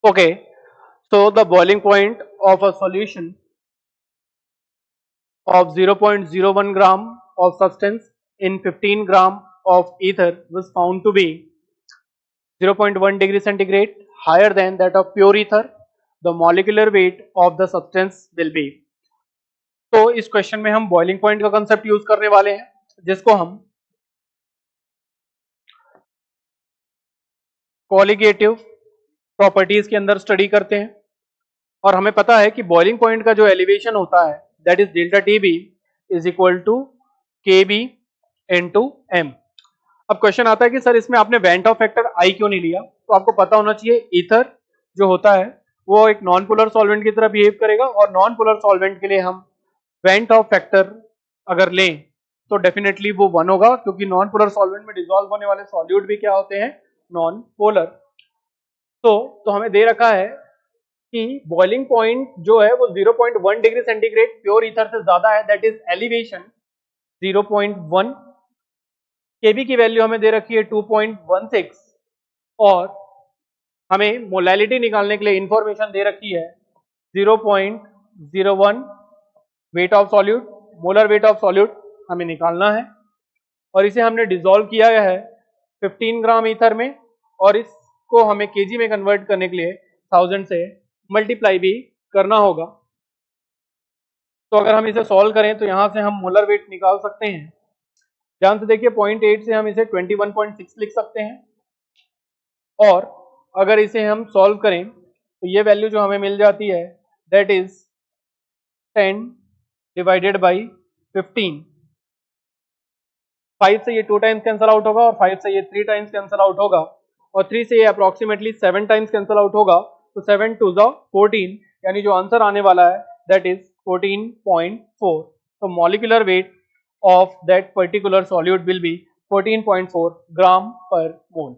Okay, so the boiling point of a solution of 0.01 gram of substance in 15 gram of ether was found to be 0.1 degree centigrade higher than that of pure ether. The molecular weight of the substance will be. तो इस question में हम boiling point का concept use करने वाले हैं, जिसको हम कॉलिगेटिव प्रॉपर्टीज के अंदर स्टडी करते हैं। और हमें पता है कि बॉइलिंग पॉइंट का जो एलिवेशन होता है that is delta T B is equal to K B into M. अब क्वेश्चन आता है कि सर इसमें आपने वेंट ऑफ फैक्टर आई क्यों नहीं लिया? तो आपको पता होना चाहिए ईथर जो होता है वो एक नॉन पोलर सॉल्वेंट की तरह बिहेव करेगा, और नॉन पोलर सॉल्वेंट के लिए हम वेंट ऑफ फैक्टर अगर लें तो डेफिनेटली वो 1 होगा, क्योंकि नॉन पोलर सॉल्वेंट में डिसॉल्व होने वाले सॉल्यूट भी क्या होते हैं? Non polar. तो हमें दे रखा है कि बॉइलिंग पॉइंट जो है वो 0.1 डिग्री सेंटीग्रेड प्योर ईथर से ज्यादा है, दैट इज एलिवेशन 0.1। केबी की वैल्यू हमें दे रखी है 2.16, और हमें मोलैलिटी निकालने के लिए इंफॉर्मेशन दे रखी है 0.01 weight of solute, molar weight of solute हमें निकालना है। और इसे हमने डिसॉल्व किया गया है 15 ग्राम ईथर में, और इसको हमें केजी में कन्वर्ट करने के लिए 1000 से मल्टीप्लाई भी करना होगा। तो अगर हम इसे सॉल्व करें तो यहाँ से हम मोलर वेट निकाल सकते हैं। ध्यान से देखिए 0.8 से हम इसे 21.6 लिख सकते हैं, और अगर इसे हम सॉल्व करें तो ये वैल्यू जो हमें मिल जाती है दैट इज 10 डिवाइडेड बाई 15। 5 से ये 2 टाइम्स कैंसिल आउट होगा, और 5 से ये 3 टाइम्स कैंसिल आउट होगा, और 3 से ये अप्रोक्सीमेटली 7 टाइम्स कैंसिल आउट होगा। तो 7 2 14, यानी जो आंसर आने वाला है दैट इज 14.4। तो molecular weight of that particular solute will be 14.4 gram per mole।